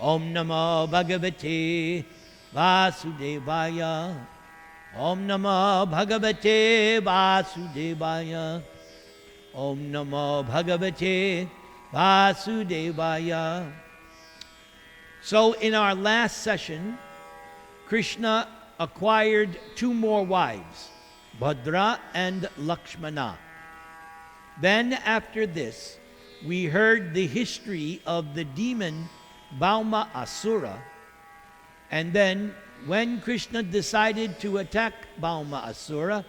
Om Namo Bhagavate Vasudevaya. Om Namo Bhagavate Vasudevaya. Om Namo Bhagavate Vasudevaya. So in our last session, Krishna acquired two more wives, Bhadra and Lakshmana. Then after this, we heard the history of the demon Bauma Asura. And then when Krishna decided to attack Bauma Asura,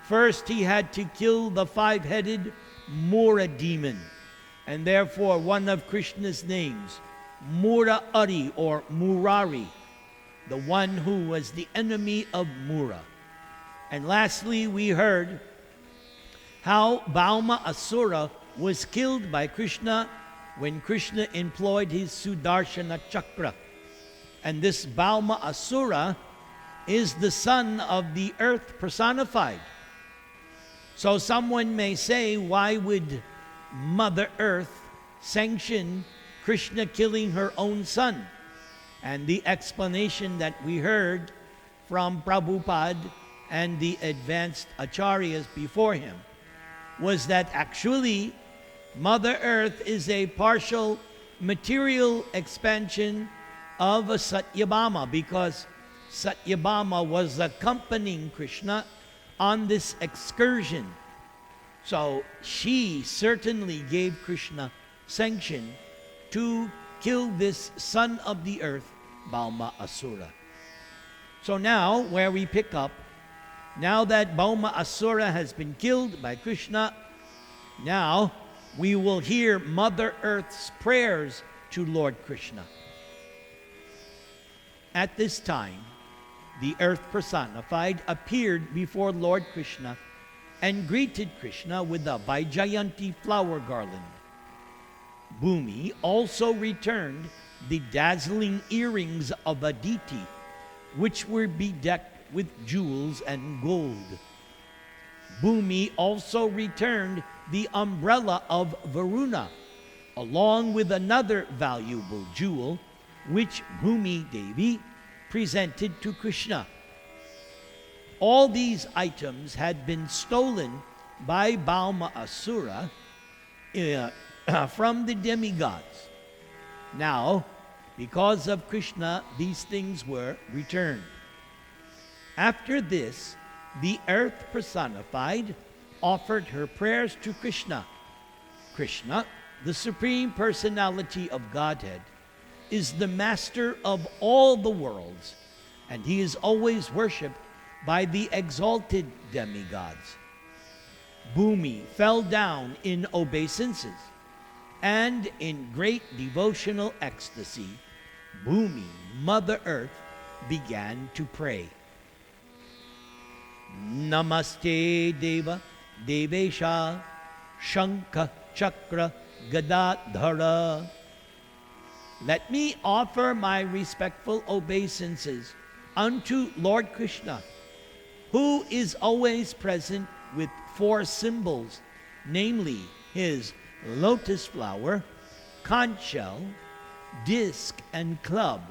first he had to kill the five-headed Mura demon. And therefore one of Krishna's names, Murari or Murari, the one who was the enemy of Mura. And lastly, we heard how Bauma Asura was killed by Krishna when Krishna employed his Sudarshana Chakra. And this Bauma Asura is the son of the earth personified. So someone may say, why would Mother Earth sanction Krishna killing her own son? And the explanation that we heard from Prabhupada and the advanced acharyas before him was that actually Mother Earth is a partial material expansion of a Satyabhama, because Satyabhama was accompanying Krishna on this excursion. So she certainly gave Krishna sanction to kill this son of the earth, Bauma Asura. So now, where we pick up, now that Bauma Asura has been killed by Krishna, now we will hear Mother Earth's prayers to Lord Krishna. At this time, the earth personified appeared before Lord Krishna and greeted Krishna with a Vaijayanti flower garland. Bhumi also returned the dazzling earrings of Aditi, which were bedecked with jewels and gold. Bhumi also returned the umbrella of Varuna, along with another valuable jewel, which Bhumi Devi presented to Krishna. All these items had been stolen by Bauma Asura from the demigods. Now, because of Krishna, these things were returned. After this, the earth personified offered her prayers to Krishna. Krishna, the Supreme Personality of Godhead, is the master of all the worlds, and he is always worshipped by the exalted demigods. Bhumi fell down in obeisances, and in great devotional ecstasy, Bhumi, Mother Earth, began to pray. Namaste Deva Devesha Shankha Chakra Gadadhara. Let me offer my respectful obeisances unto Lord Krishna, who is always present with four symbols, namely his lotus flower, conch shell, disc, and club.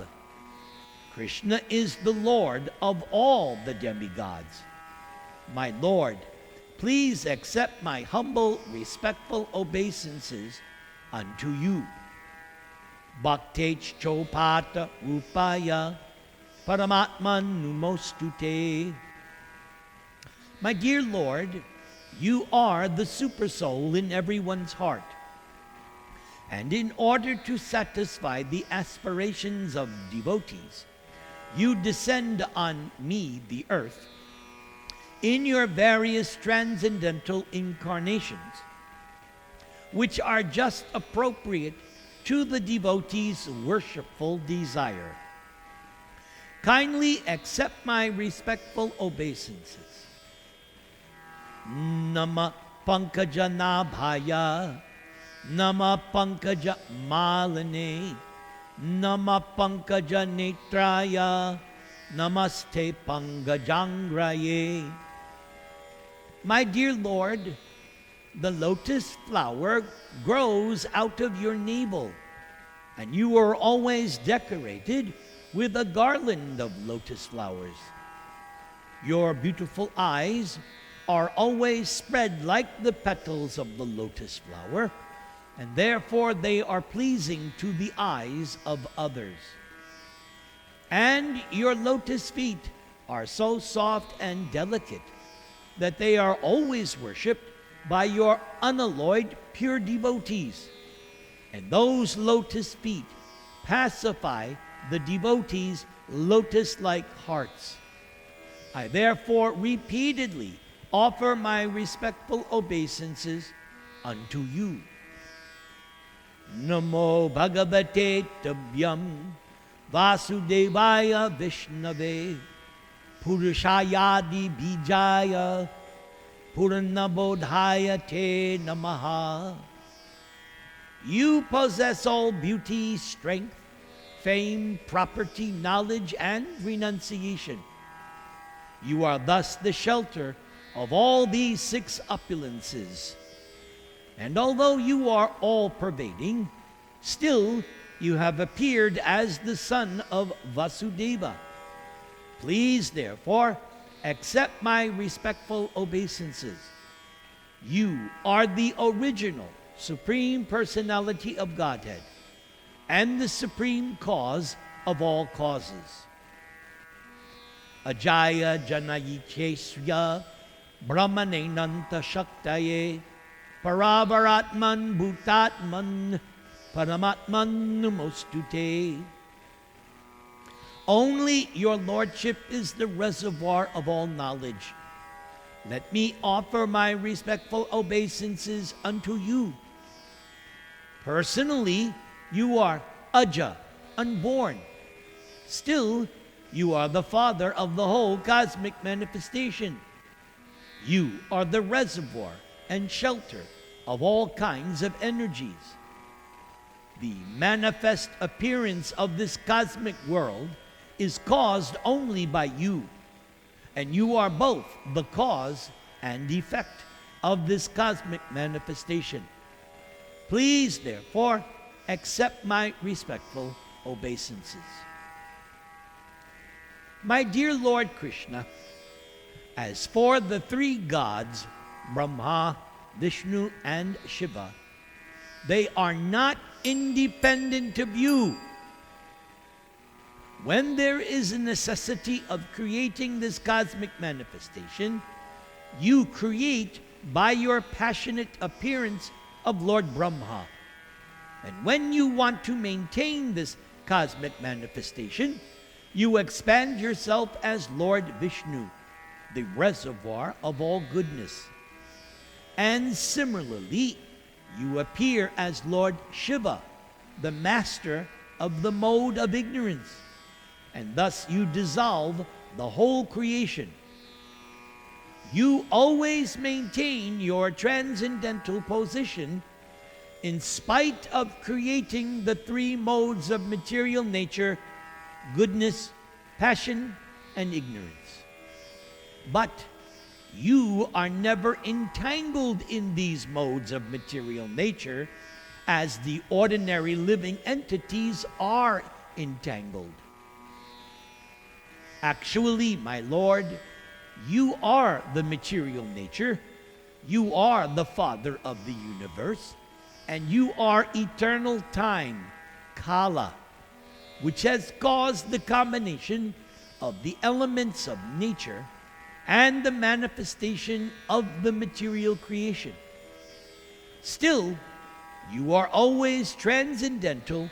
Krishna is the Lord of all the demigods. My Lord, please accept my humble, respectful obeisances unto you. Bhaktech Chopata Rupaya Paramatman Numostute. My dear Lord, you are the super soul in everyone's heart. And in order to satisfy the aspirations of devotees, you descend on me, the earth, in your various transcendental incarnations, which are just appropriate to the devotee's worshipful desire. Kindly accept my respectful obeisances. Nama Pankaja Nabhaya, Nama Pankaja Malane, Nama Pankaja Netraya, Namaste Pangajangraye. My dear Lord, the lotus flower grows out of your navel, and you are always decorated with a garland of lotus flowers. Your beautiful eyes are always spread like the petals of the lotus flower, and therefore they are pleasing to the eyes of others. And your lotus feet are so soft and delicate that they are always worshipped by your unalloyed pure devotees. And those lotus feet pacify the devotees' lotus-like hearts. I therefore repeatedly offer my respectful obeisances unto you. Namo Bhagavate Tabhyam Vasudevaya Vishnave Purushayadi Bijaya Puranabodhaya Te Namaha. You possess all beauty, strength, fame, property, knowledge, and renunciation. You are thus the shelter of all these 6 opulences. And although you are all-pervading, still you have appeared as the son of Vasudeva. Please, therefore, accept my respectful obeisances. You are the original Supreme Personality of Godhead and the supreme cause of all causes. Ajaya Janayikesya Brahmanenanta Shaktaye Paravaratman Bhutatman Paramatman Namostute. Only your Lordship is the reservoir of all knowledge. Let me offer my respectful obeisances unto you. Personally, you are Aja, unborn. Still, you are the father of the whole cosmic manifestation. You are the reservoir and shelter of all kinds of energies. The manifest appearance of this cosmic world is caused only by you, and you are both the cause and effect of this cosmic manifestation. Please, therefore, accept my respectful obeisances. My dear Lord Krishna, as for the 3 gods, Brahma, Vishnu, and Shiva, they are not independent of you. When there is a necessity of creating this cosmic manifestation, you create by your passionate appearance of Lord Brahma. And when you want to maintain this cosmic manifestation, you expand yourself as Lord Vishnu, the reservoir of all goodness. And similarly, you appear as Lord Shiva, the master of the mode of ignorance, and thus you dissolve the whole creation. You always maintain your transcendental position in spite of creating the 3 modes of material nature: goodness, passion, and ignorance. But you are never entangled in these modes of material nature as the ordinary living entities are entangled. Actually, my Lord, you are the material nature, you are the Father of the universe, and you are eternal time, Kala, which has caused the combination of the elements of nature and the manifestation of the material creation. Still, you are always transcendental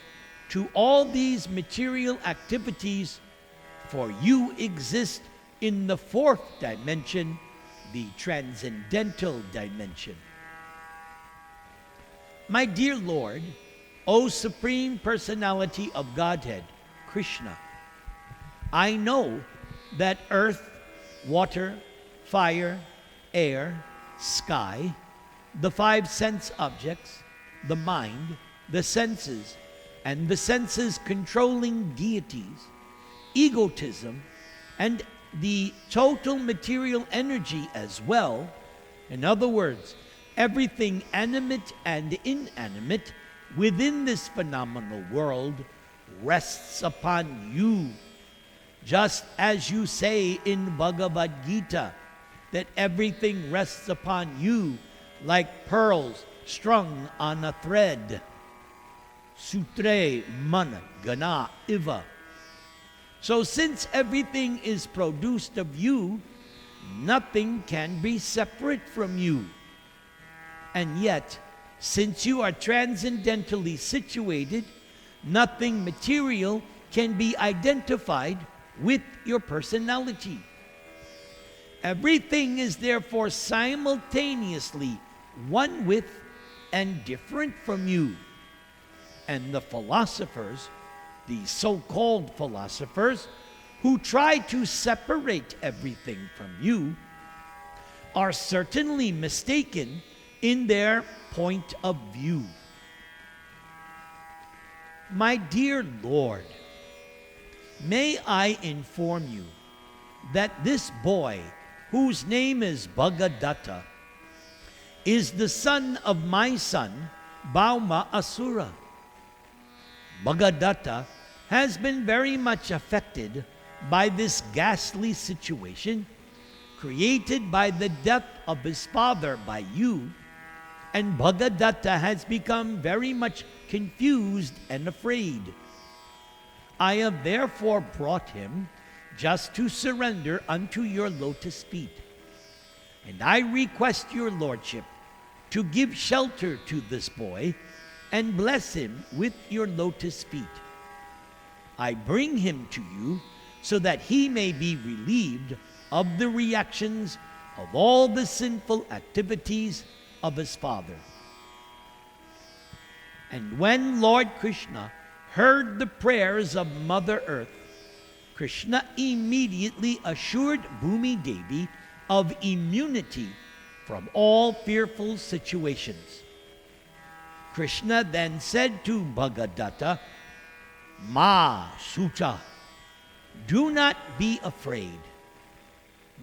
to all these material activities, for you exist in the 4th dimension, the transcendental dimension. My dear Lord, O Supreme Personality of Godhead, Krishna, I know that earth, water, fire, air, sky, the 5 sense objects, the mind, the senses, and the senses controlling deities, egotism, and the total material energy as well, in other words, everything animate and inanimate, within this phenomenal world rests upon you, just as you say in Bhagavad Gita that everything rests upon you like pearls strung on a thread. Sutre mana gana iva. So since everything is produced of you, nothing can be separate from you. And yet, since you are transcendentally situated, nothing material can be identified with your personality. Everything is therefore simultaneously one with and different from you. And the philosophers, the so-called philosophers, who try to separate everything from you, are certainly mistaken in their point of view. My dear Lord, may I inform you that this boy, whose name is Bhagadatta, is the son of my son, Bhauma Asura. Bhagadatta has been very much affected by this ghastly situation created by the death of his father by you, and Bhagadatta has become very much confused and afraid. I have therefore brought him just to surrender unto your lotus feet. And I request your lordship to give shelter to this boy and bless him with your lotus feet. I bring him to you so that he may be relieved of the reactions of all the sinful activities of his father. And when Lord Krishna heard the prayers of Mother Earth, Krishna immediately assured Bhumi Devi of immunity from all fearful situations. Krishna then said to Bhagadatta, Ma Sucha, do not be afraid.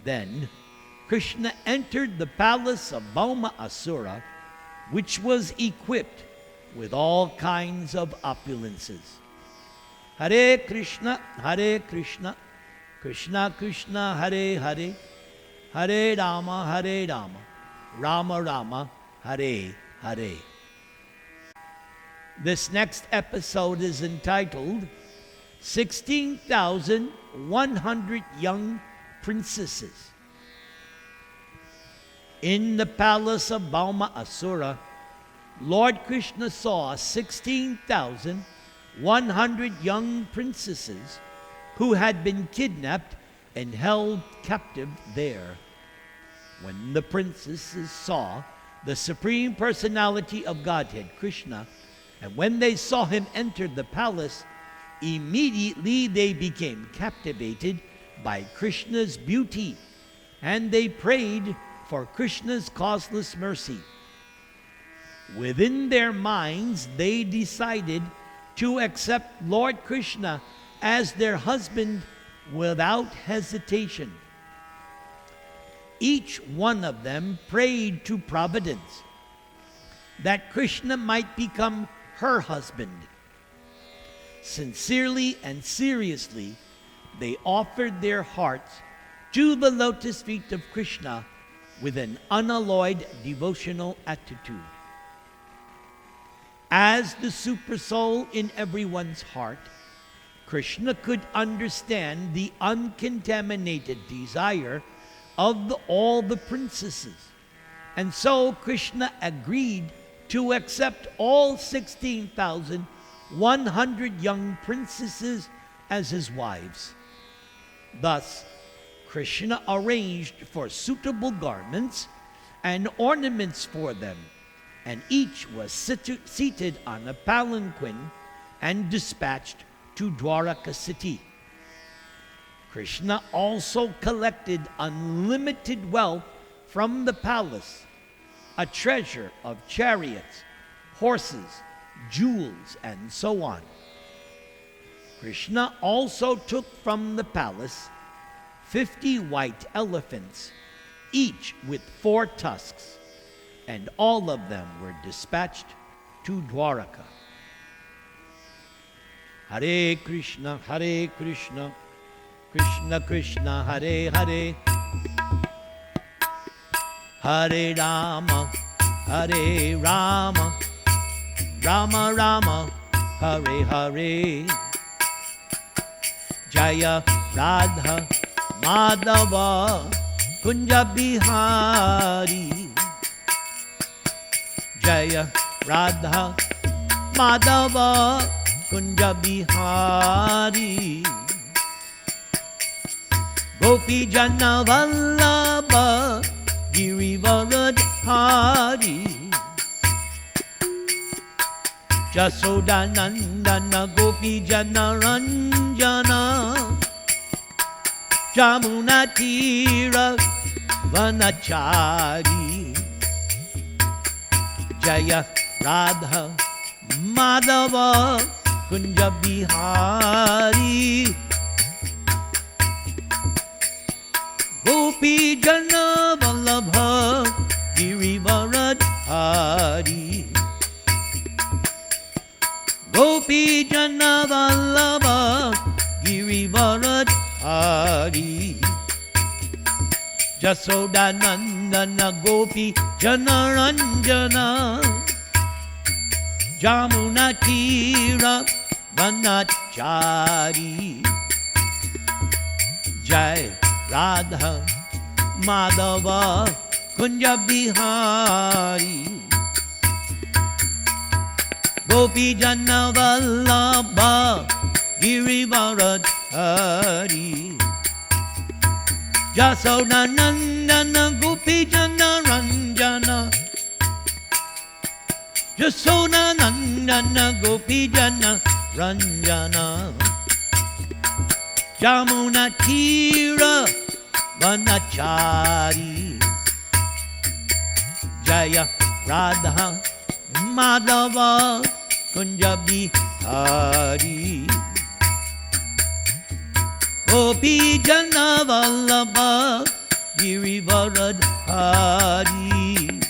Then Krishna entered the palace of Bhauma Asura, which was equipped with all kinds of opulences. Hare Krishna, Krishna Krishna, Hare Hare, Hare Rama, Rama Rama, Hare Hare. This next episode is entitled 16,100 Young Princesses. In the palace of Bhauma Asura, Lord Krishna saw 16,100 young princesses who had been kidnapped and held captive there. When the princesses saw the Supreme Personality of Godhead, Krishna, and when they saw him enter the palace, immediately they became captivated by Krishna's beauty, and they prayed for Krishna's causeless mercy. Within their minds, they decided to accept Lord Krishna as their husband without hesitation. Each one of them prayed to Providence that Krishna might become her husband. Sincerely and seriously, they offered their hearts to the lotus feet of Krishna with an unalloyed devotional attitude. As the supersoul in everyone's heart, Krishna could understand the uncontaminated desire of all the princesses. And so Krishna agreed to accept all 16,100 young princesses as his wives. Thus, Krishna arranged for suitable garments and ornaments for them, and each was seated on a palanquin and dispatched to Dwaraka city. Krishna also collected unlimited wealth from the palace, a treasure of chariots, horses, jewels, and so on. Krishna also took from the palace 50 white elephants, each with 4 tusks, and all of them were dispatched to Dwaraka. Hare Krishna, Krishna Krishna, Hare Hare, Hare Rama, Rama Rama, Hare Hare. Jaya Radha Madhava Kunja Bihari. Jaya Radha Madhava Kunja Bihari. Gopi Jana Vallabha Girivaradhari. Jasodanandana Gopi Jana Ranjana. Jamuna Tira Vanachari. Jaya Radha Madhava Kunja Bihari. Gopi Jana Vallabha Girivaradhari. Gopi Jana Vallabha Girivaradhari. Jasodanandana Gopi Jana Ranjana. Jamuna Tira Vanachari. Jai Radha Madhava Kunja Bihari. Gopi Jana Vallabha Girivaradhari. Jasodanandana Gopi Jana Ranjana. Jasodanandana Gopi Jana Ranjana. Jamuna Tira Vanachari. Jaya Radha Madhava Kunja Bihari. Gopi Jana Vallabha Girivaradhari.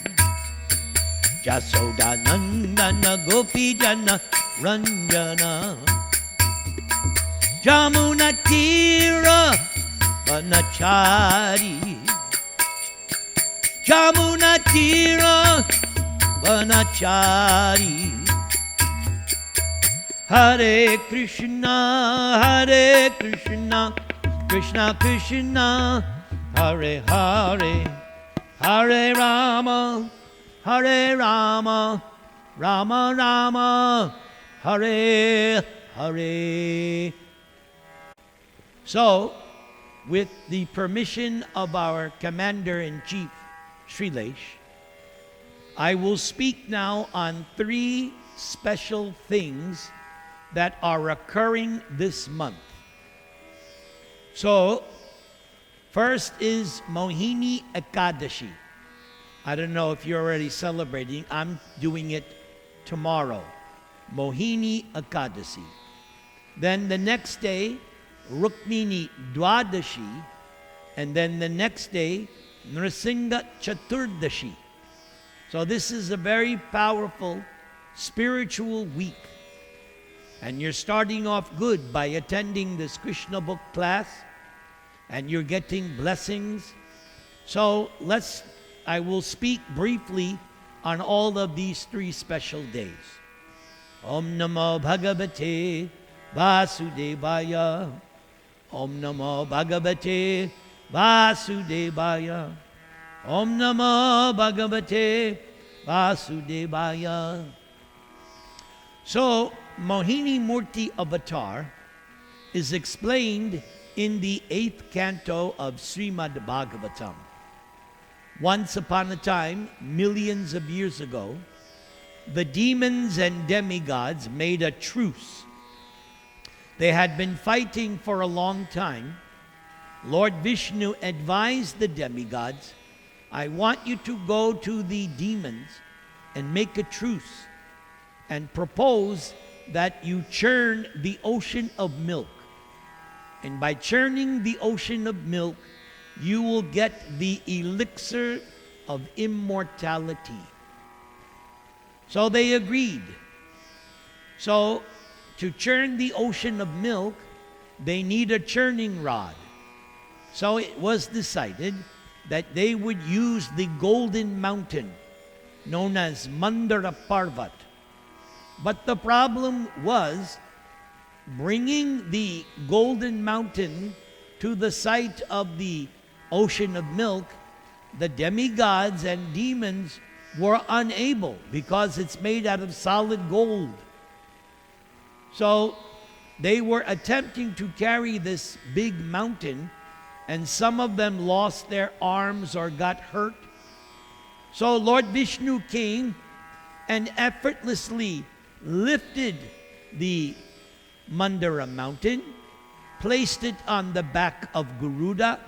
Jasodanandana Gopi Jana Ranjana. Jamuna Tira Vanachari. Jamuna Tira Vanachari. Hare Krishna, Krishna Krishna, Hare Hare, Hare Rama, Rama Rama, Hare Hare. So, with the permission of our Commander-in-Chief, Shrilesh, I will speak now on 3 special things that are occurring this month. So, first is Mohini Ekadashi. I don't know if you're already celebrating. I'm doing it tomorrow. Mohini Ekadashi. Then the next day, Rukmini Dwadashi. And then the next day, Nrsimha Chaturdashi. So this is a very powerful spiritual week. And you're starting off good by attending this Krishna book class. And you're getting blessings. So I will speak briefly on all of these 3 special days. Om Namo Bhagavate Vasudevaya. Om Namo Bhagavate Vasudevaya. Om Namo Bhagavate Vasudevaya. So, Mohini Murti Avatar is explained in the 8th canto of Srimad Bhagavatam. Once upon a time, millions of years ago, the demons and demigods made a truce. They had been fighting for a long time. Lord Vishnu advised the demigods, I want you to go to the demons and make a truce and propose that you churn the ocean of milk. And by churning the ocean of milk, you will get the elixir of immortality. So they agreed. So to churn the ocean of milk, they need a churning rod. So it was decided that they would use the golden mountain known as Mandara Parvat. But the problem was bringing the golden mountain to the site of the ocean of milk. The demigods and demons were unable because it's made out of solid gold. So they were attempting to carry this big mountain, and some of them lost their arms or got hurt. So Lord Vishnu came and effortlessly lifted the Mandara mountain, placed it on the back of Garuda,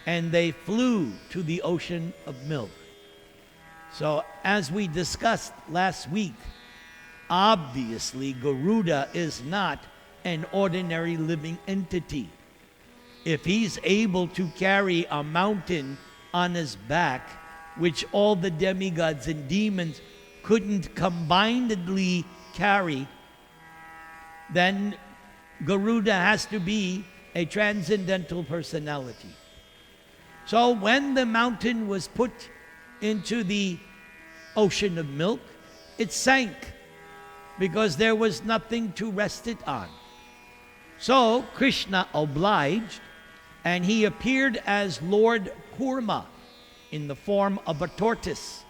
and they flew to the ocean of milk. So as we discussed last week, obviously Garuda is not an ordinary living entity. If he's able to carry a mountain on his back, which all the demigods and demons couldn't combinedly carry, then Garuda has to be a transcendental personality. So when the mountain was put into the ocean of milk, it sank because there was nothing to rest it on. So Krishna obliged, and he appeared as Lord Kurma in the form of a tortoise.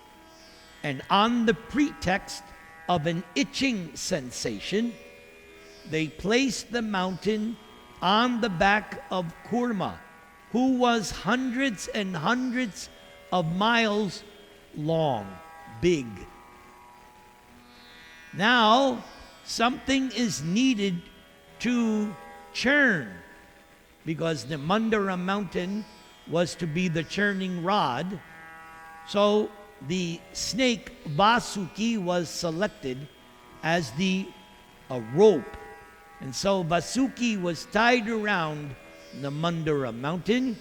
And on the pretext of an itching sensation, they placed the mountain on the back of Kurma, who was hundreds and hundreds of miles long, big. Now, something is needed to churn, because the Mandara mountain was to be the churning rod. So the snake Vasuki was selected as the rope. And so Vasuki was tied around the Mandara mountain,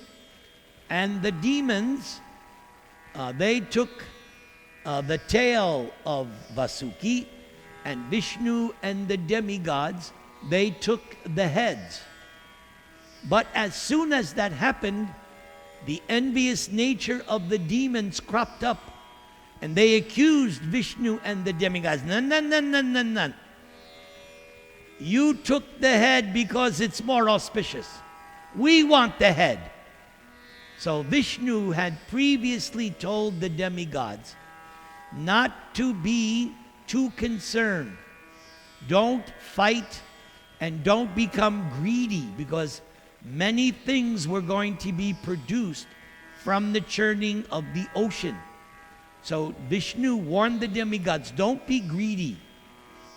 and the demons, they took the tail of Vasuki, and Vishnu and the demigods, they took the heads. But as soon as that happened, the envious nature of the demons cropped up, and they accused Vishnu and the demigods. No. You took the head because it's more auspicious. We want the head. So Vishnu had previously told the demigods not to be too concerned. Don't fight and don't become greedy, because many things were going to be produced from the churning of the ocean. So Vishnu warned the demigods, don't be greedy.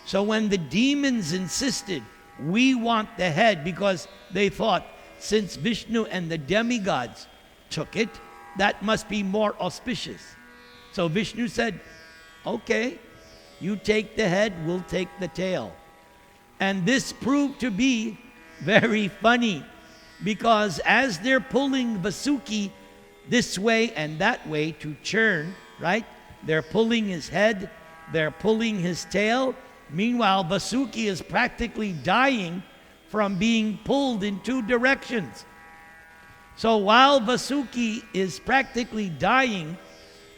So when the demons insisted, we want the head, because they thought, since Vishnu and the demigods took it, that must be more auspicious. So Vishnu said, okay, you take the head, we'll take the tail. And this proved to be very funny, because as they're pulling Vasuki this way and that way to churn, right? They're pulling his head, they're pulling his tail. Meanwhile, Vasuki is practically dying from being pulled in two directions. So while Vasuki is practically dying,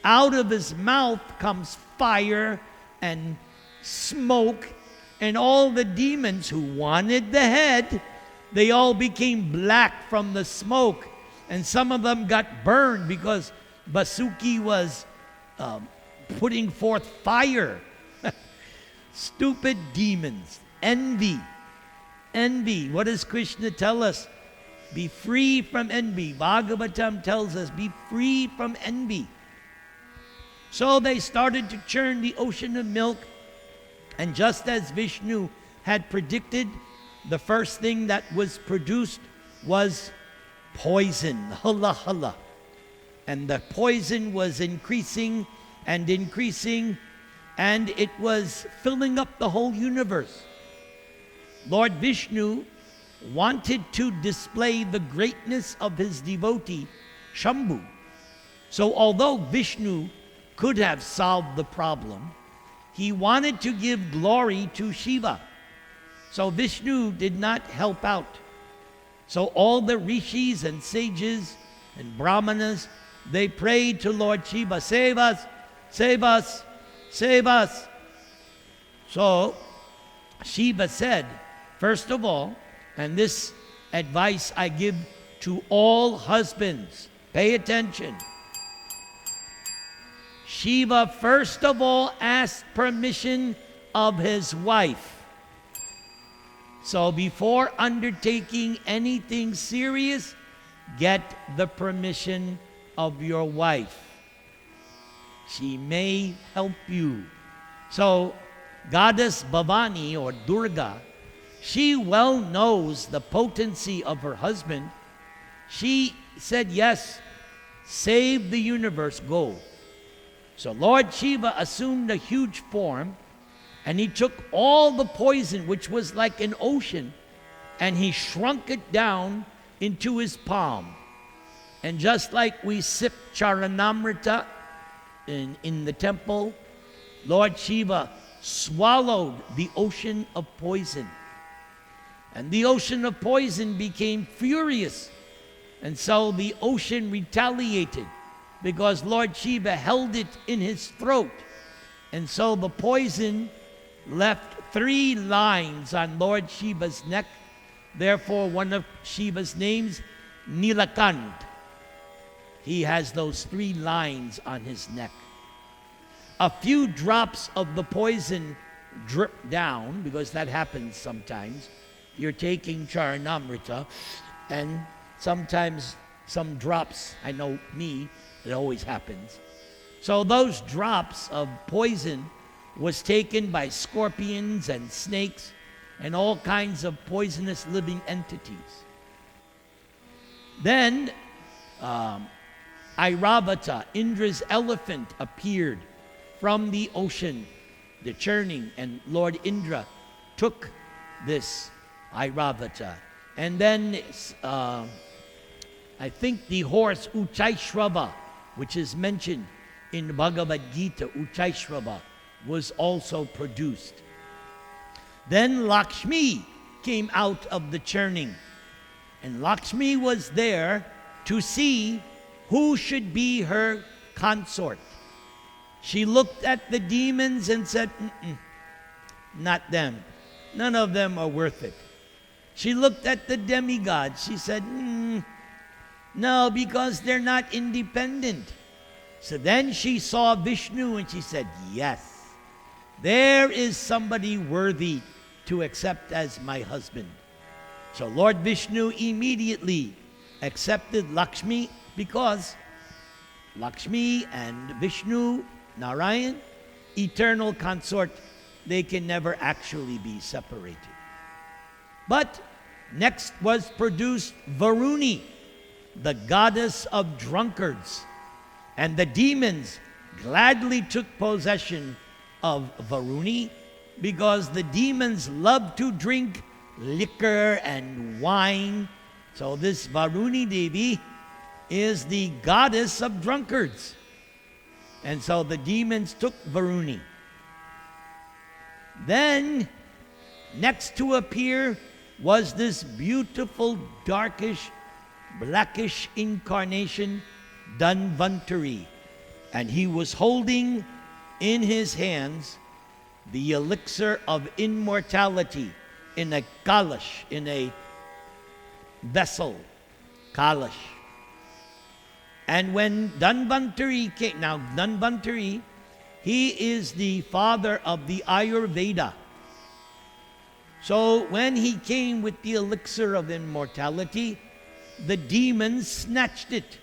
out of his mouth comes fire and smoke, and all the demons who wanted the head, they all became black from the smoke, and some of them got burned because Vasuki was putting forth fire. Stupid demons. Envy. What does Krishna tell us? Be free from envy. Bhagavatam tells us, be free from envy. So they started to churn the ocean of milk, and just as Vishnu had predicted, the first thing that was produced was poison. Hala. And the poison was increasing and increasing, and it was filling up the whole universe. Lord Vishnu wanted to display the greatness of his devotee, Shambhu. So although Vishnu could have solved the problem, he wanted to give glory to Shiva. So Vishnu did not help out. So all the rishis and sages and brahmanas, they prayed to Lord Shiva, save us, save us, save us. So Shiva said, first of all, and this advice I give to all husbands, pay attention. Shiva first of all asked permission of his wife. So before undertaking anything serious, get the permission of your wife. She may help you. So Goddess Bhavani or Durga, she well knows the potency of her husband. She said, yes, save the universe, go. So Lord Shiva assumed a huge form, and he took all the poison, which was like an ocean, and he shrunk it down into his palm. And just like we sip charanamrita in the temple, Lord Shiva swallowed the ocean of poison. And the ocean of poison became furious. And so the ocean retaliated because Lord Shiva held it in his throat. And so the poison left 3 lines on Lord Shiva's neck. Therefore, one of Shiva's names, Nilakant. He has those 3 lines on his neck. A few drops of the poison drip down, because that happens sometimes. You're taking charanamrita, and sometimes some drops, I know me, it always happens. So those drops of poison was taken by scorpions and snakes and all kinds of poisonous living entities. Then Airavata, Indra's elephant, appeared from the ocean, the churning, and Lord Indra took this Airavata. And then I think the horse Uchaishrava, which is mentioned in the Bhagavad Gita, Uchaishrava, was also produced. Then Lakshmi came out of the churning, and Lakshmi was there to see who should be her consort. She looked at the demons and said, not them. None of them are worth it. She looked at the demigods. She said, no, because they're not independent. So then she saw Vishnu and she said, yes, there is somebody worthy to accept as my husband. So Lord Vishnu immediately accepted Lakshmi, because Lakshmi and Vishnu, Narayan, eternal consort, they can never actually be separated. But next was produced Varuni, the goddess of drunkards. And the demons gladly took possession of Varuni, because the demons love to drink liquor and wine. So this Varuni Devi is the goddess of drunkards. And so the demons took Varuni. Then, next to appear was this beautiful, darkish, blackish incarnation, Dhanvantari. And he was holding in his hands the elixir of immortality in a kalash, in a vessel, kalash. And when Dhanvantari came, now Dhanvantari, he is the father of the Ayurveda. So when he came with the elixir of immortality, the demons snatched it.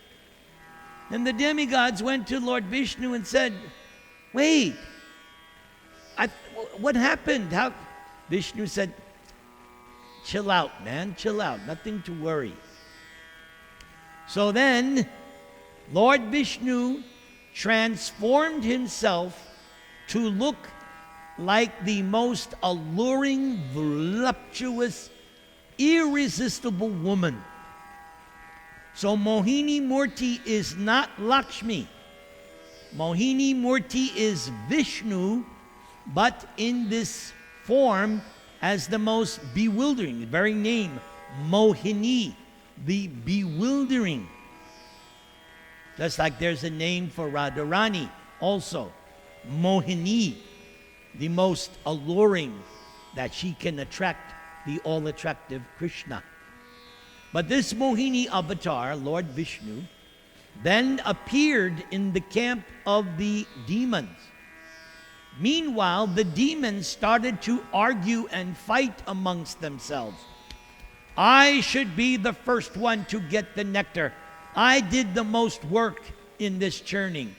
And the demigods went to Lord Vishnu and said, wait, what happened? How? Vishnu said, chill out, man, chill out, nothing to worry. So then, Lord Vishnu transformed himself to look like the most alluring, voluptuous, irresistible woman. So Mohini Murti is not Lakshmi. Mohini Murti is Vishnu but in this form as the most bewildering, the very name, Mohini, the bewildering. Just like there's a name for Radharani also, Mohini, the most alluring, that she can attract the all-attractive Krishna. But this Mohini avatar, Lord Vishnu, then appeared in the camp of the demons. Meanwhile, the demons started to argue and fight amongst themselves. I should be the first one to get the nectar. I did the most work in this churning.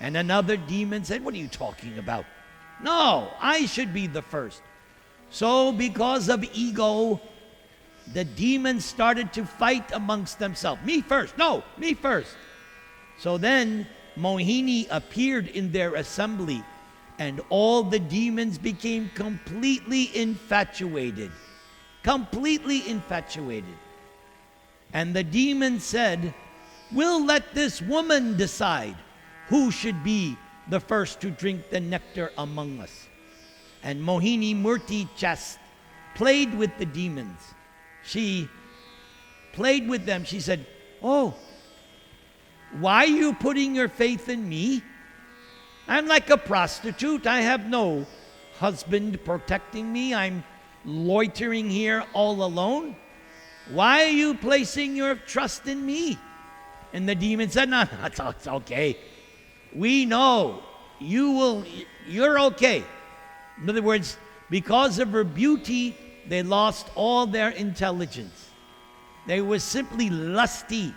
And another demon said, what are you talking about? No, I should be the first. So because of ego, the demons started to fight amongst themselves. Me first. No, me first. So then Mohini appeared in their assembly, and all the demons became completely infatuated. Completely infatuated. And the demons said, we'll let this woman decide who should be the first to drink the nectar among us. And Mohini Murti just played with the demons. She played with them. She said, oh, why are you putting your faith in me? I'm like a prostitute. I have no husband protecting me. I'm loitering here all alone. Why are you placing your trust in me? And the demon said, no, it's okay. We know you're okay. In other words, because of her beauty, they lost all their intelligence. They were simply lusty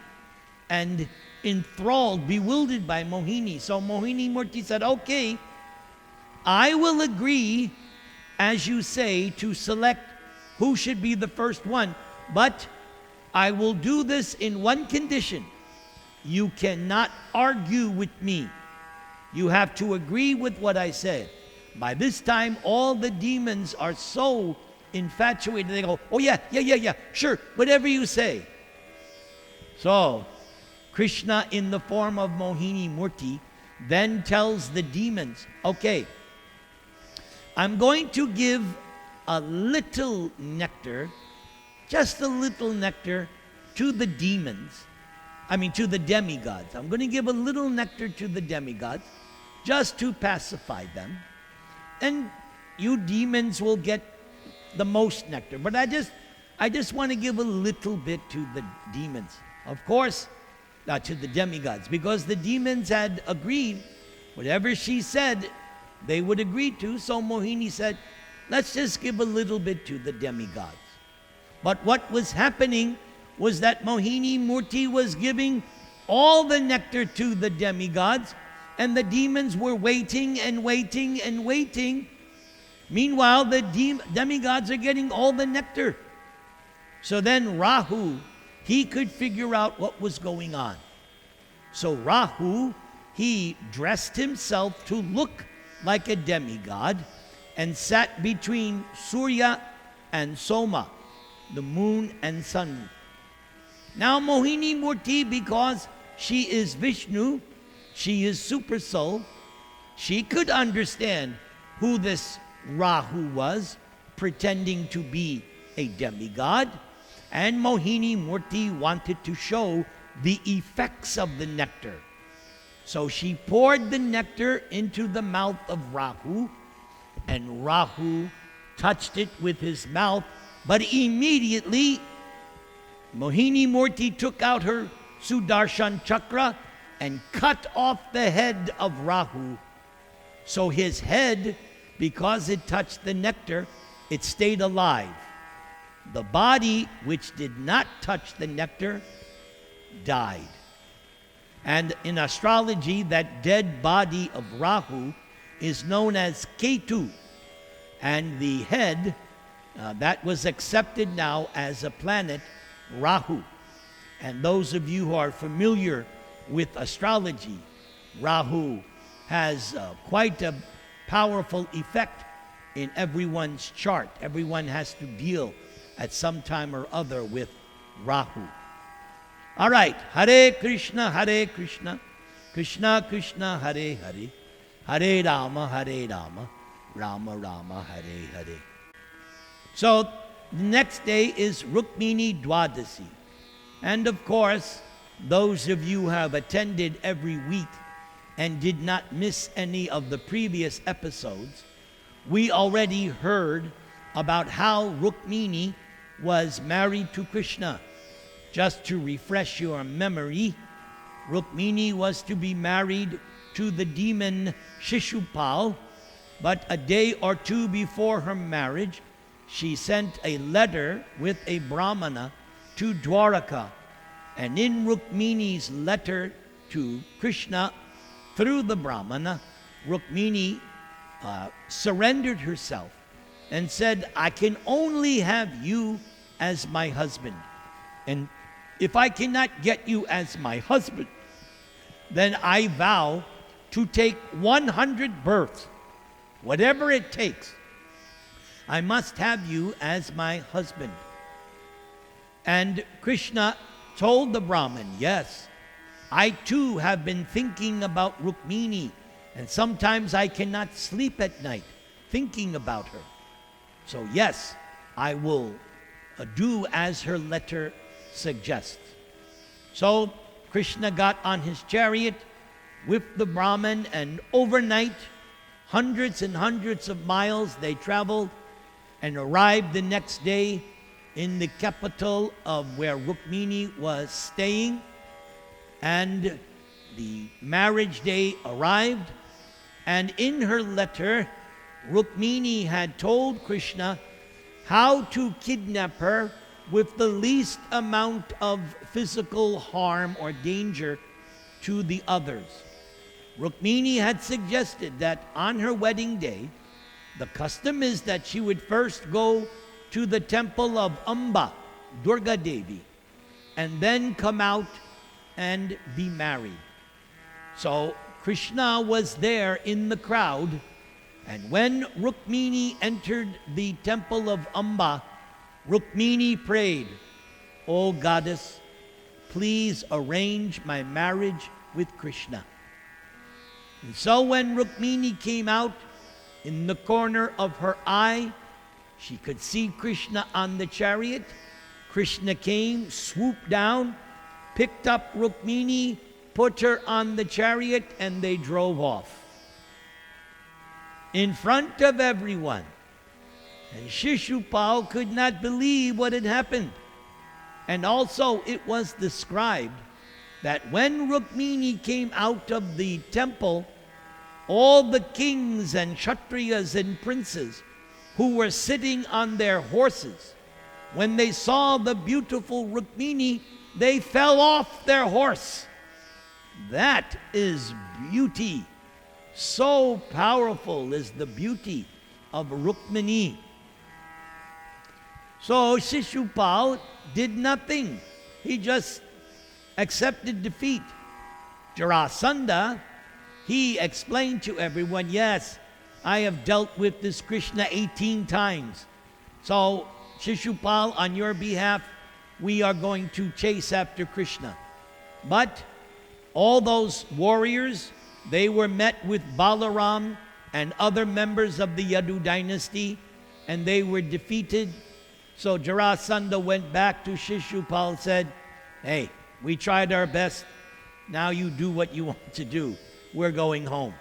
and enthralled, bewildered by Mohini. So Mohini Murti said, okay, I will agree, as you say, to select who should be the first one, but I will do this in one condition. You cannot argue with me. You have to agree with what I said. By this time, all the demons are so infatuated, they go, oh yeah, sure, whatever you say. So, Krishna, in the form of Mohini Murti, then tells the demons, okay, I'm going to give a little nectar, just a little nectar, to the demons. To the demigods. I'm going to give a little nectar to the demigods, just to pacify them. And you demons will get the most nectar. But I just want to give a little bit to the demons. Of course, to the demigods, because the demons had agreed, whatever she said, they would agree to. So Mohini said, let's just give a little bit to the demigods. But what was happening was that Mohini Murti was giving all the nectar to the demigods, and the demons were waiting and waiting and waiting. Meanwhile, the demigods are getting all the nectar. So then Rahu, he could figure out what was going on. So Rahu, he dressed himself to look like a demigod and sat between Surya and Soma, the moon and sun. Now Mohini Murti, because she is Vishnu, she is Super Soul, she could understand who this Rahu was, pretending to be a demigod. And Mohini Murti wanted to show the effects of the nectar. So she poured the nectar into the mouth of Rahu, and Rahu touched it with his mouth, but immediately Mohini Murti took out her Sudarshan Chakra and cut off the head of Rahu. So his head, because it touched the nectar, it stayed alive. The body, which did not touch the nectar, died. And in astrology, that dead body of Rahu is known as Ketu. And the head, that was accepted now as a planet, Rahu. And those of you who are familiar with astrology, Rahu has quite a powerful effect in everyone's chart. Everyone has to deal at some time or other with Rahu. All right, Hare Krishna, Krishna Krishna, Hare Hare, Hare Rama, Rama Rama Hare Hare. So the next day is Rukmini Dwadasi. And of course, those of you who have attended every week and did not miss any of the previous episodes, we already heard about how Rukmini was married to Krishna. Just to refresh your memory, Rukmini was to be married to the demon Shishupal, but a day or two before her marriage, she sent a letter with a Brahmana to Dwaraka. And in Rukmini's letter to Krishna, through the Brahmana, Rukmini surrendered herself and said, I can only have you as my husband. And if I cannot get you as my husband, then I vow to take 100 births, whatever it takes. I must have you as my husband. And Krishna told the Brahmin, yes, I too have been thinking about Rukmini, and sometimes I cannot sleep at night thinking about her. So yes, I will do as her letter suggests. So Krishna got on his chariot with the Brahmin, and overnight, hundreds and hundreds of miles they traveled and arrived the next day in the capital of where Rukmini was staying. And the marriage day arrived, and in her letter, Rukmini had told Krishna how to kidnap her with the least amount of physical harm or danger to the others. Rukmini had suggested that on her wedding day, the custom is that she would first go to the temple of Amba, Durga Devi, and then come out and be married. So Krishna was there in the crowd, and when Rukmini entered the temple of Amba, Rukmini prayed, O goddess, please arrange my marriage with Krishna. And so when Rukmini came out, in the corner of her eye, she could see Krishna on the chariot. Krishna came, swooped down, picked up Rukmini, put her on the chariot, and they drove off in front of everyone. And Shishupal could not believe what had happened. And also it was described that when Rukmini came out of the temple, all the kings and kshatriyas and princes who were sitting on their horses, when they saw the beautiful Rukmini, they fell off their horse. That is beauty. So powerful is the beauty of Rukmini. So Shishupal did nothing. He just accepted defeat. Jarasandha, he explained to everyone, yes, I have dealt with this Krishna 18 times. So Shishupal, on your behalf, we are going to chase after Krishna. But all those warriors, they were met with Balaram and other members of the Yadu dynasty, and they were defeated. So Jarasandha went back to Shishupal and said, hey, we tried our best. Now you do what you want to do. We're going home.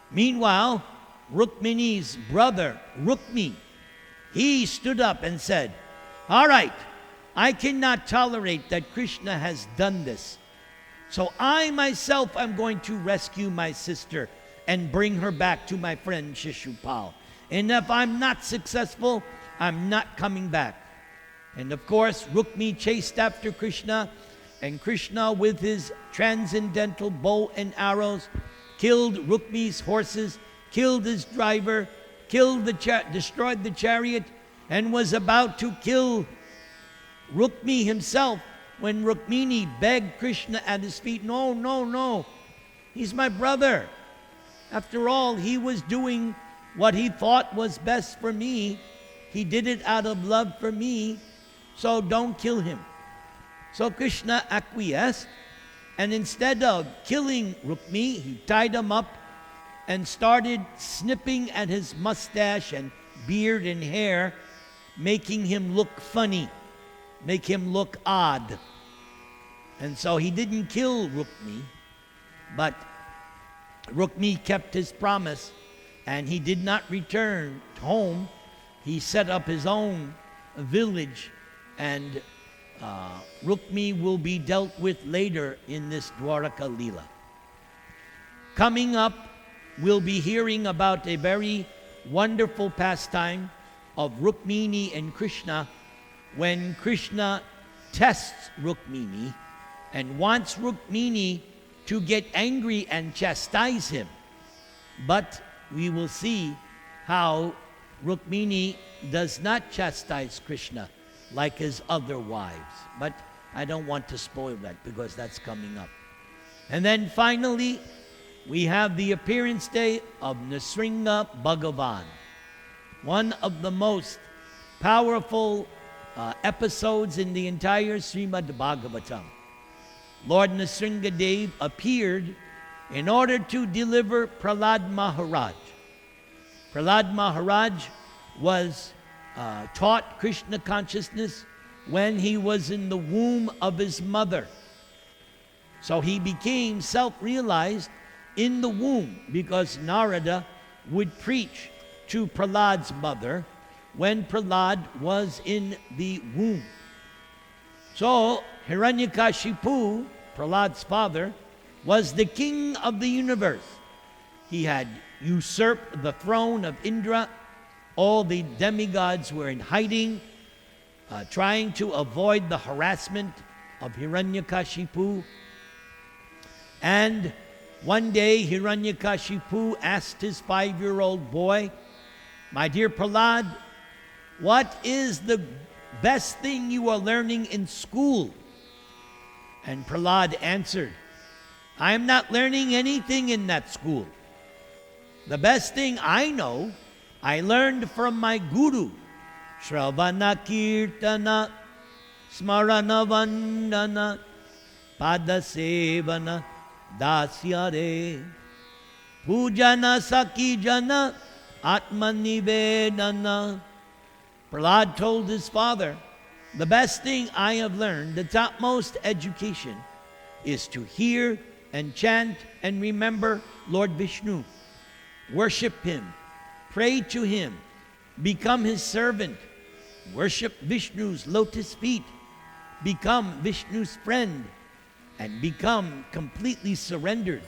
Meanwhile, Rukmini's brother, Rukmi, he stood up and said, all right, I cannot tolerate that Krishna has done this. So I myself am going to rescue my sister and bring her back to my friend Shishupal. And if I'm not successful, I'm not coming back. And of course, Rukmi chased after Krishna, and Krishna with his transcendental bow and arrows killed Rukmi's horses, killed his driver, destroyed the chariot, and was about to kill Rukmi himself when Rukmini begged Krishna at his feet, no, no, no, he's my brother. After all, he was doing what he thought was best for me. He did it out of love for me, so don't kill him. So Krishna acquiesced, and instead of killing Rukmi, he tied him up and started snipping at his mustache and beard and hair, making him look funny, make him look odd. And so he didn't kill Rukmi, but Rukmi kept his promise, and he did not return home. He set up his own village, and Rukmi will be dealt with later in this Dwaraka Leela. Coming up, we'll be hearing about a very wonderful pastime of Rukmini and Krishna, when Krishna tests Rukmini and wants Rukmini to get angry and chastise him. But we will see how Rukmini does not chastise Krishna like his other wives. But I don't want to spoil that because that's coming up. And then finally, we have the appearance day of Nrsimha Bhagavan, one of the most powerful episodes in the entire Srimad Bhagavatam. Lord Nrsimha Dev appeared in order to deliver Prahlad Maharaj. Prahlad Maharaj was taught Krishna consciousness when he was in the womb of his mother. So he became self-realized in the womb because Narada would preach to Prahlad's mother when Prahlad was in the womb. So Hiranyakashipu, Prahlad's father, was the king of the universe. He had usurped the throne of Indra. All the demigods were in hiding, trying to avoid the harassment of Hiranyakashipu. And one day Hiranyakashipu asked his 5-year-old boy, "My dear Prahlad, what is the best thing you are learning in school?" And Prahlad answered, "I am not learning anything in that school. The best thing I know, I learned from my guru, Shravana Kirtana, Smarana Vandana, Padasevana, Dasyare, Pujana Sakijana, Atmanivedana." Prahlad told his father, "The best thing I have learned, the topmost education, is to hear and chant and remember Lord Vishnu. Worship him, pray to him, become his servant, worship Vishnu's lotus feet, become Vishnu's friend, and become completely surrendered."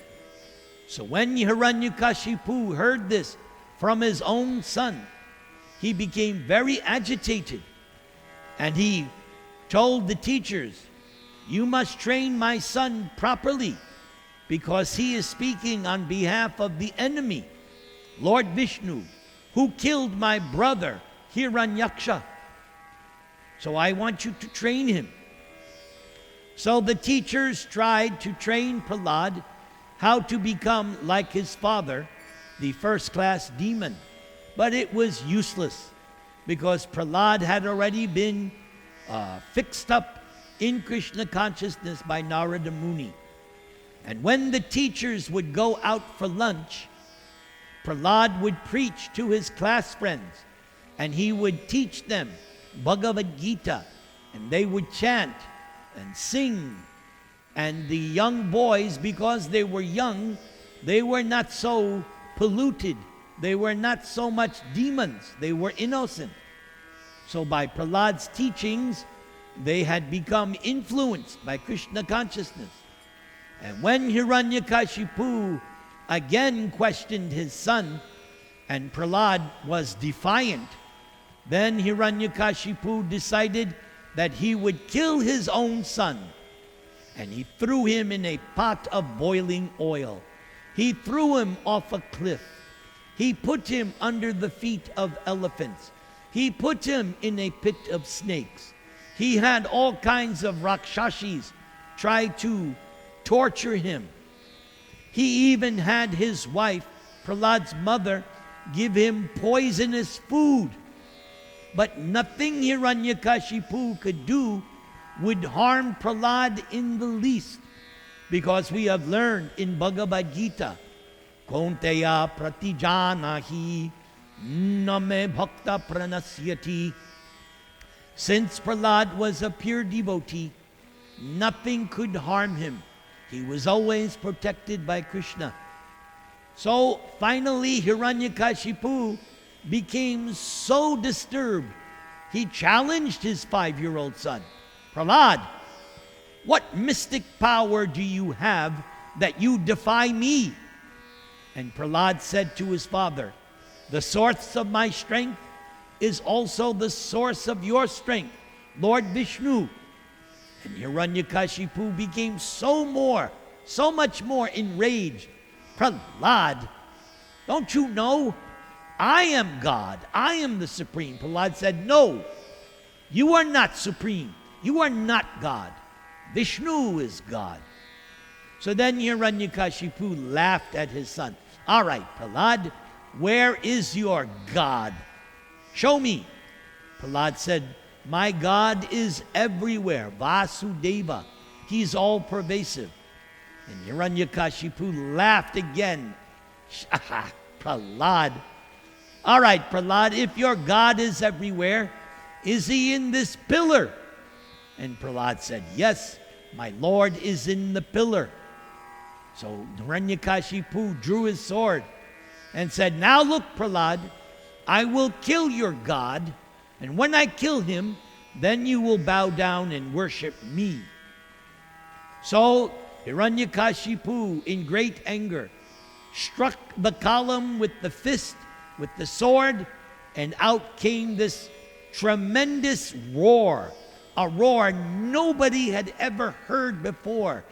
So when Hiranyakashipu heard this from his own son, he became very agitated, and he told the teachers, "You must train my son properly because he is speaking on behalf of the enemy, Lord Vishnu, who killed my brother Hiranyaksha. So I want you to train him." So the teachers tried to train Prahlad how to become like his father, the first-class demon. But it was useless because Prahlad had already been fixed up in Krishna consciousness by Narada Muni. And when the teachers would go out for lunch, Prahlad would preach to his class friends, and he would teach them Bhagavad Gita, and they would chant and sing. And the young boys, because they were young, they were not so polluted. They were not so much demons. They were innocent. So by Prahlad's teachings, they had become influenced by Krishna consciousness. And when Hiranyakashipu again questioned his son, and Prahlad was defiant, then Hiranyakashipu decided that he would kill his own son. And he threw him in a pot of boiling oil. He threw him off a cliff. He put him under the feet of elephants. He put him in a pit of snakes. He had all kinds of rakshashis try to torture him. He even had his wife, Prahlad's mother, give him poisonous food. But nothing Hiranyakashipu could do would harm Prahlad in the least, because we have learned in Bhagavad Gita Konteya pratijanahi name bhakta pranasyati. Since Prahlad was a pure devotee, nothing could harm him. He was always protected by Krishna. So finally Hiranyakashipu became so disturbed, he challenged his 5-year-old son, Prahlad, what mystic power do you have that you defy me? And Prahlad said to his father, the source of my strength is also the source of your strength, Lord Vishnu. And Hiranyakashipu became so much more enraged. Prahlad, don't you know? I am God. I am the Supreme. Prahlad said, no, you are not Supreme. You are not God. Vishnu is God. So then Hiranyakashipu laughed at his son. All right, Prahlad, where is your God? Show me. Prahlad said, my God is everywhere. Vasudeva. He's all pervasive. And Hiranyakashipu laughed again. Prahlad. All right, Prahlad, if your God is everywhere, is he in this pillar? And Prahlad said, yes, my Lord is in the pillar. So Hiranyakashipu drew his sword and said, now look, Prahlad, I will kill your God, and when I kill him, then you will bow down and worship me. So Hiranyakashipu, in great anger, struck the column with the fist, with the sword, and out came this tremendous roar, a roar nobody had ever heard before.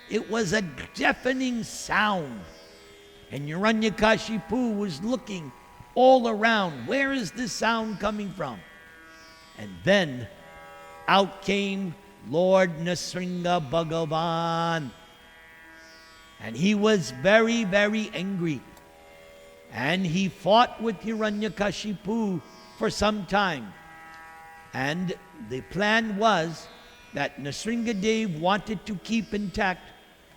It was a deafening sound. And Hiranyakashipu was looking all around. Where is this sound coming from? And then out came Lord Nrsimha Bhagavan. And he was very, very angry. And he fought with Hiranyakashipu for some time. And the plan was that Nrsimhadev wanted to keep intact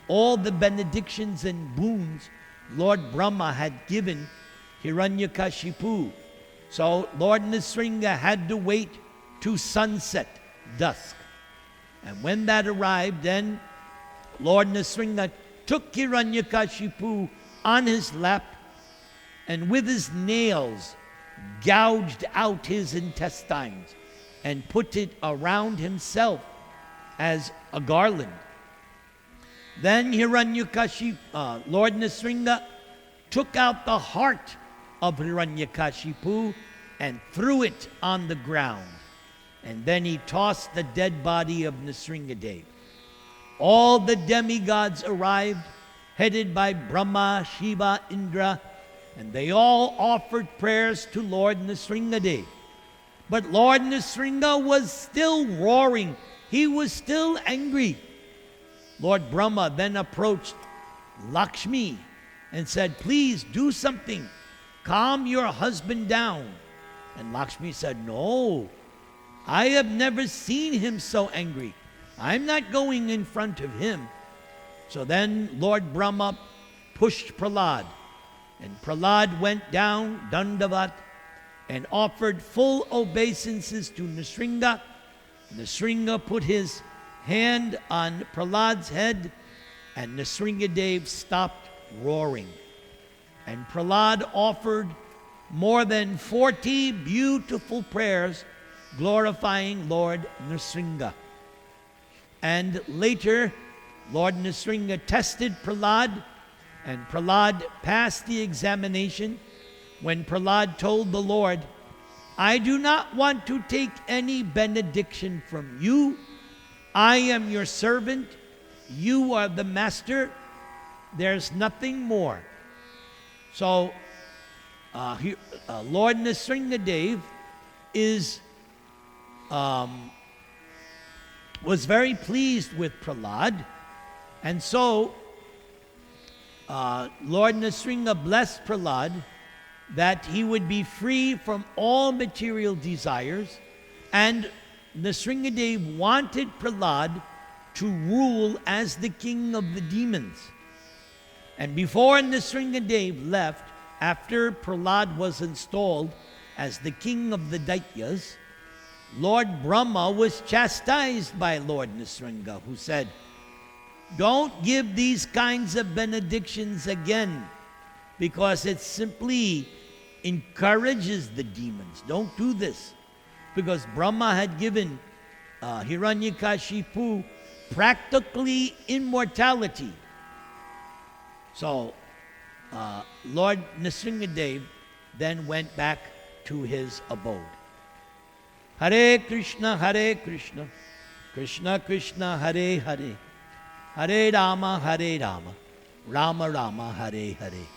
all the benedictions and boons Lord Brahma had given Hiranyakashipu. So Lord Nrsimha had to wait to sunset, dusk. And when that arrived, then Lord Nrsimha took Hiranyakashipu on his lap and with his nails gouged out his intestines and put it around himself as a garland. Then Lord Nrsimha took out the heart of Hiranyakashipu and threw it on the ground. And then he tossed the dead body of Nrsimhadev. All the demigods arrived, headed by Brahma, Shiva, Indra, and they all offered prayers to Lord Nrsimhadev. But Lord Nrsimha was still roaring. He was still angry. Lord Brahma then approached Lakshmi and said, please do something. Calm your husband down. And Lakshmi said, no, I have never seen him so angry. I'm not going in front of him. So then Lord Brahma pushed Prahlad. And Prahlad went down, Dandavat, and offered full obeisances to Nrsimha. Nrsimha put his hand on Prahlad's head, and Nrsimhadev stopped roaring. And Prahlad offered more than 40 beautiful prayers glorifying Lord Nrsimha. And later, Lord Nrsimha tested Prahlad, and Prahlad passed the examination when Prahlad told the Lord, I do not want to take any benediction from you. I am your servant. You are the master. There's nothing more. So, Lord Nrsimhadev was very pleased with Prahlad. And so, Lord Nrsimha blessed Prahlad that he would be free from all material desires, and Nrsimhadev wanted Prahlad to rule as the king of the demons. And before Nisringadev left, after Prahlad was installed as the king of the Daityas, Lord Brahma was chastised by Lord Nisringa, who said, don't give these kinds of benedictions again, because it simply encourages the demons. Don't do this. Because Brahma had given Hiranyakashipu practically immortality. So, Lord Nisringadev then went back to his abode. Hare Krishna, Krishna Krishna, Hare Hare, Hare Rama, Rama Rama, Hare Hare.